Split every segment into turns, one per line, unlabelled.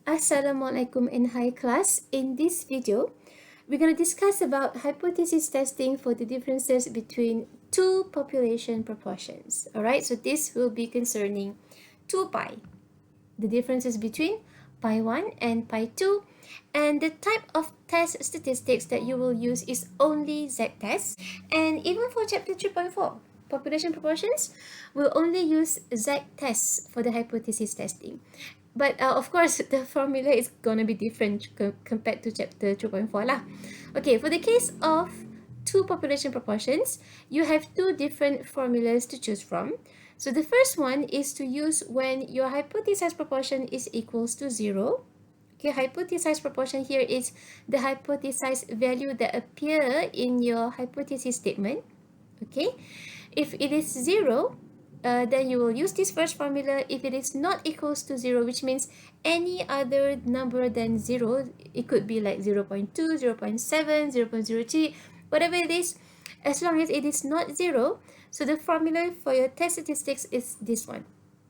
Assalamualaikum and hi class. In this video, we're going to discuss about hypothesis testing for the differences between two population proportions. Alright, so this will be concerning 2 pi, the differences between pi 1 and pi 2, and the type of test statistics that you will use is only z-test. And even for chapter 3.4, population proportions, we'll only use z-tests for the hypothesis testing. But of course, the formula is gonna be different compared to chapter 2.4 lah. Okay, for the case of two population proportions, you have two different formulas to choose from. So the first one is to use when your hypothesized proportion is equals to 0. Okay, hypothesized proportion here is the hypothesized value that appear in your hypothesis statement. Okay, if it is 0, then you will use this first formula. If it is not equals to 0, which means any other number than 0, it could be like 0 0.2, 0 0.7, 0 0.03, whatever it is, as long as it is not 0, so the formula for your test statistics is this one.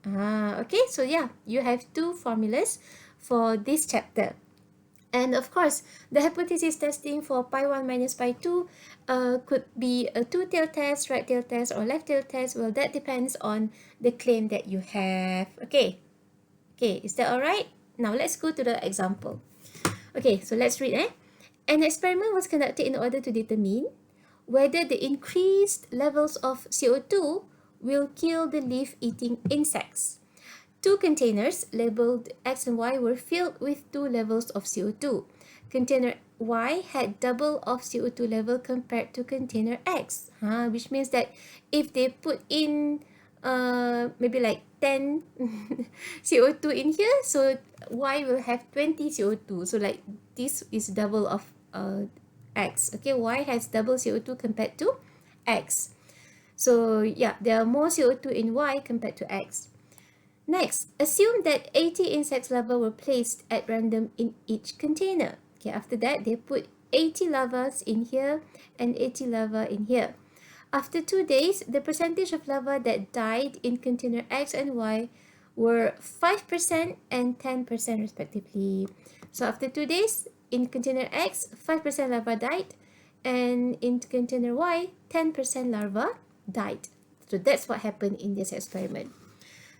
Okay, so yeah, you have two formulas for this chapter. And of course, the hypothesis testing for pi 1 minus pi 2 could be a two-tailed test, right-tailed test, or left-tailed test. Well, that depends on the claim that you have. Okay, is that all right? Now, let's go to the example. Okay, so let's read. An experiment was conducted in order to determine whether the increased levels of CO2 will kill the leaf-eating insects. Two containers labeled X and Y were filled with two levels of CO2. Container Y had double of CO2 level compared to container X, which means that if they put in maybe like 10 CO2 in here, so Y will have 20 CO2. So like this is double of X. Okay, Y has double CO2 compared to X. So yeah, there are more CO2 in Y compared to X. Next, assume that 80 insect larvae were placed at random in each container. Okay, after that, they put 80 larvae in here and 80 larvae in here. After 2 days, the percentage of larvae that died in container X and Y were 5% and 10% respectively. So after 2 days, in container X, 5% larvae died, and in container Y, 10% larvae died. So that's what happened in this experiment.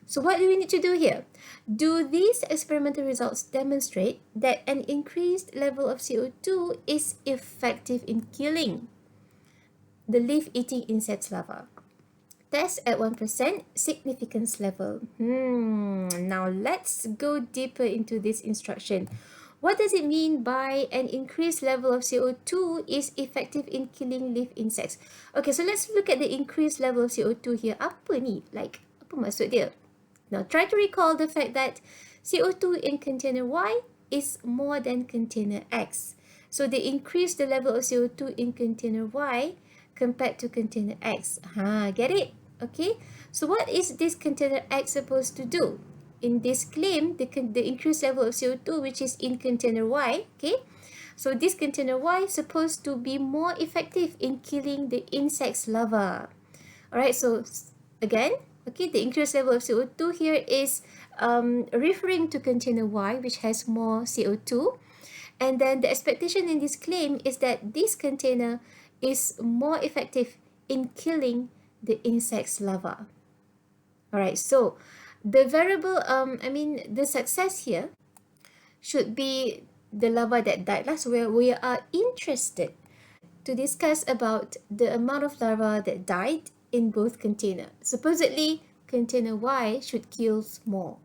So what do we need to do here? Do these experimental results demonstrate that an increased level of CO2 is effective in killing the leaf-eating insects larvae? Test at 1% significance level. Now let's go deeper into this instruction. What does it mean by an increased level of CO2 is effective in killing leaf insects? Okay, so let's look at the increased level of CO2 here. Apa ni? Like, apa maksud dia? Now try to recall the fact that CO2 in container Y is more than container X. So they increase the level of CO2 in container Y compared to container X. Get it? Okay. So what is this container X supposed to do? In this claim, the increased level of CO2 which is in container Y, okay? So this container Y is supposed to be more effective in killing the insect's larva. Alright, so again, okay, the increased level of CO2 here is referring to container Y, which has more CO2. And then the expectation in this claim is that this container is more effective in killing the insect's larva. Alright, so the variable, the success here should be the larva that died. So we are interested to discuss about the amount of larvae that died in both container. Supposedly, container Y should kill more.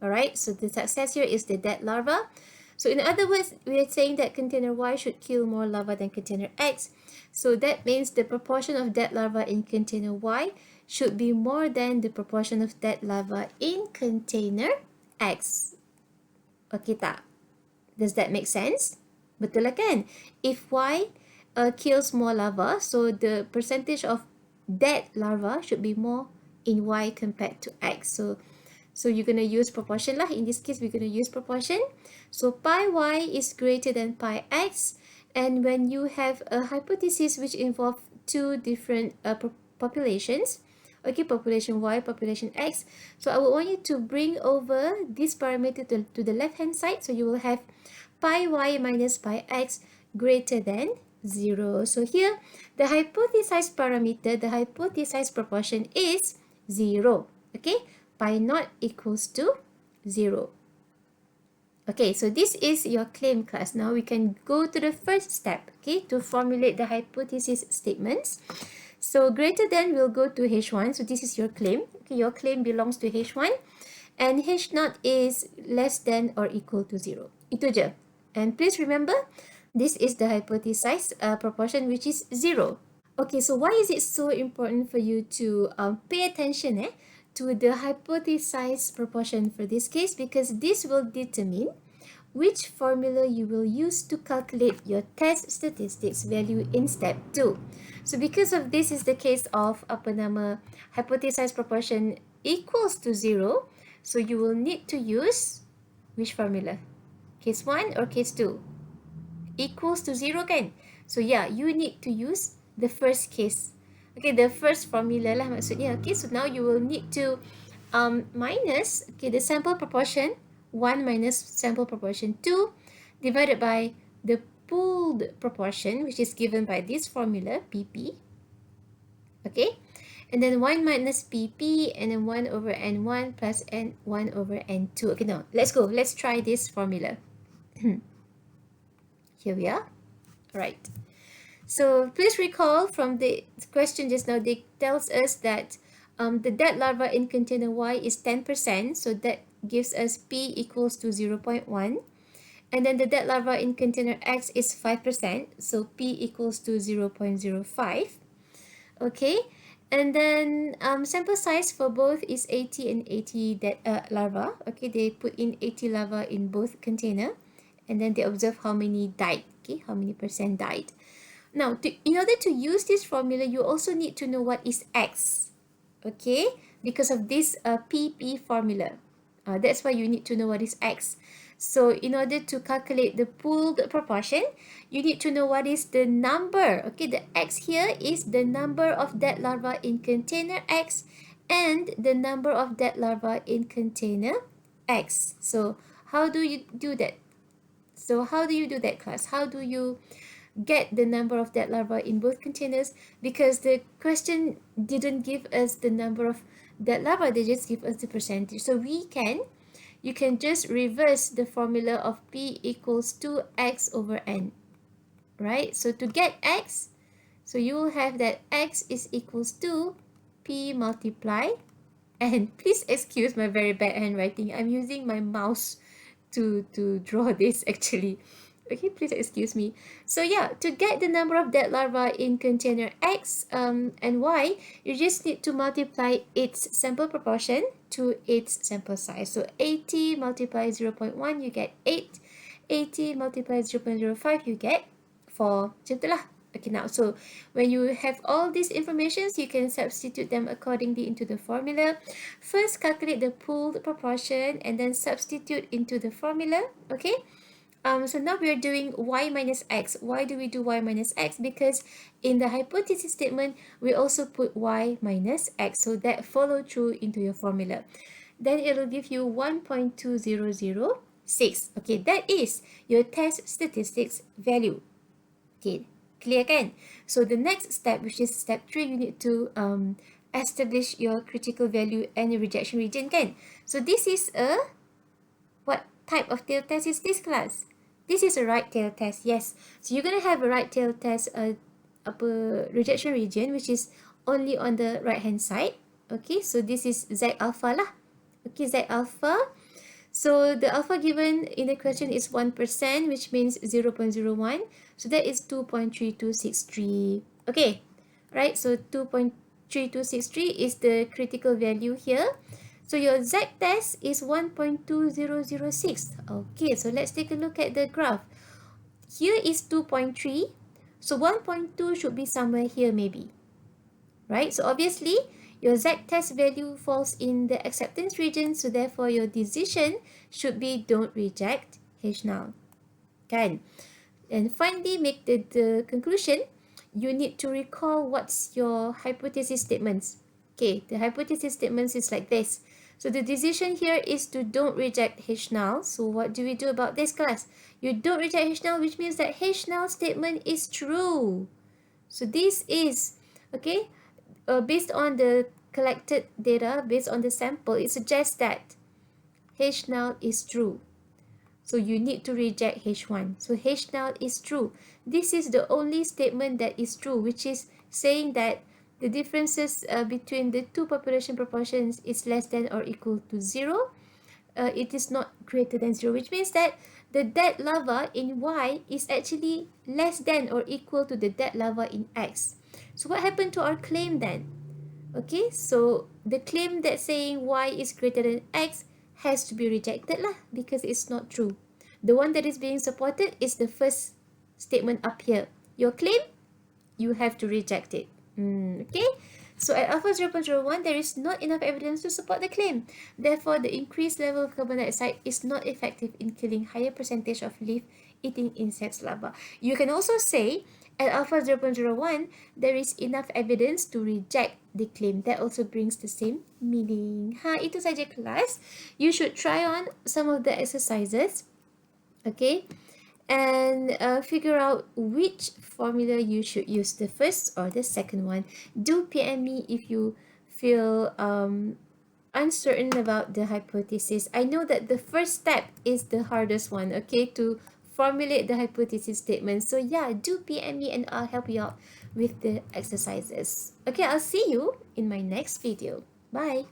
Alright, so the success here is the dead larva. So in other words, we are saying that container Y should kill more larvae than container X. So that means the proportion of dead larvae in container Y should be more than the proportion of dead larvae in container X. Okay tak? Does that make sense? Betul lah kan? If Y kills more larvae, so the percentage of dead larvae should be more in Y compared to X. So you're going to use proportion lah. In this case, we're going to use proportion. So pi Y is greater than pi X. And when you have a hypothesis which involves two different populations, Okay, population Y, population X. So I would want you to bring over this parameter to the left hand side. So you will have pi y minus pi x greater than 0. So here, the hypothesized parameter, the hypothesized proportion is 0. Okay, pi naught equals to 0. Okay, so this is your claim class. Now we can go to the first step, okay, to formulate the hypothesis statements. So greater than will go to H1. So this is your claim. Okay, your claim belongs to H1. And H naught is less than or equal to 0. Itu je. And please remember, this is the hypothesized proportion, which is 0. Okay, so why is it so important for you to pay attention to the hypothesized proportion for this case? Because this will determine which formula you will use to calculate your test statistics value in step 2. So because of this is the case of hypothesized proportion equals to 0, so you will need to use which formula? Case 1 or case 2? Equals to 0 kan? So yeah, you need to use the first case. Okay, the first formula lah maksudnya. Okay, so now you will need to minus the sample proportion 1 minus sample proportion 2 divided by the pooled proportion, which is given by this formula PP. Okay, and then 1 minus PP, and then 1 over N1 plus N1 over N2. Okay, now let's go. Let's try this formula. Here we are. All right. So please recall from the question just now, they tells us that the dead larva in container Y is 10%. So that gives us P equals to 0.1. And then the dead larva in container X is 5%. So P equals to 0.05. Okay. And then sample size for both is 80 and 80 dead larva. Okay, they put in 80 larva in both container. And then they observe how many died. Okay, how many percent died. Now, in order to use this formula, you also need to know what is X. Okay, because of this PP formula. That's why you need to know what is X. So in order to calculate the pooled proportion, you need to know what is the number. Okay, the X here is the number of dead larvae in container X and the number of dead larvae in container X. So how do you do that? So how do you do that, class? How do you get the number of dead larvae in both containers? Because the question didn't give us the number of dead larvae, they just give us the percentage. So you can just reverse the formula of P equals 2x over n, right? So to get X, so you will have that X is equals to P multiply, and please excuse my very bad handwriting. I'm using my mouse to draw this actually. Okay, please excuse me. So yeah, to get the number of dead larvae in container X and Y, you just need to multiply its sample proportion to its sample size. So 80 multiplied 0.1, you get 8. 80 multiplied 0.05, you get 4. Macam itulah. Okay, now, so when you have all these informations, you can substitute them accordingly into the formula. First, calculate the pooled proportion and then substitute into the formula. Okay. So now we are doing y minus x. Why do we do y minus x? Because in the hypothesis statement, we also put y minus x. So that follow through into your formula. Then it will give you 1.2006. Okay, that is your test statistics value. Okay, clear kan? So the next step, which is step 3, you need to establish your critical value and your rejection region kan? So this is a, what type of tail test is this, class? This is a right tail test, yes. So you're going to have a right tail test rejection region, which is only on the right hand side. Okay, so this is Z alpha lah. Okay, Z alpha. So the alpha given in the question is 1%, which means 0.01. So that is 2.3263. Okay, right? So 2.3263 is the critical value here. So your Z test is 1.2006. Okay, so let's take a look at the graph. Here is 2.3. So 1.2 should be somewhere here maybe. Right? So obviously, your Z test value falls in the acceptance region. So therefore, your decision should be don't reject H null. Kan? And finally, make the conclusion. You need to recall what's your hypothesis statements. Okay, the hypothesis statements is like this. So the decision here is to don't reject H null. So what do we do about this, class? You don't reject H null, which means that H null statement is true. So this is, okay, based on the collected data, based on the sample, it suggests that H null is true. So you need to reject H1. So H null is true. This is the only statement that is true, which is saying that the differences between the two population proportions is less than or equal to 0. It is not greater than 0, which means that the dead larva in Y is actually less than or equal to the dead larva in X. So what happened to our claim then? Okay, so the claim that saying Y is greater than X has to be rejected lah, because it's not true. The one that is being supported is the first statement up here. Your claim, you have to reject it. Okay, so at alpha 0.01, there is not enough evidence to support the claim. Therefore, the increased level of carbon dioxide is not effective in killing higher percentage of leaf-eating insects larvae. You can also say at alpha 0.01, there is enough evidence to reject the claim. That also brings the same meaning. Itu saja kelas. You should try on some of the exercises. Okay, and figure out which formula you should use, the first or the second one. Do PM me if you feel uncertain about the hypothesis. I know that the first step is the hardest one, okay, to formulate the hypothesis statement. So yeah, do PM me and I'll help you out with the exercises. Okay, I'll see you in my next video. Bye.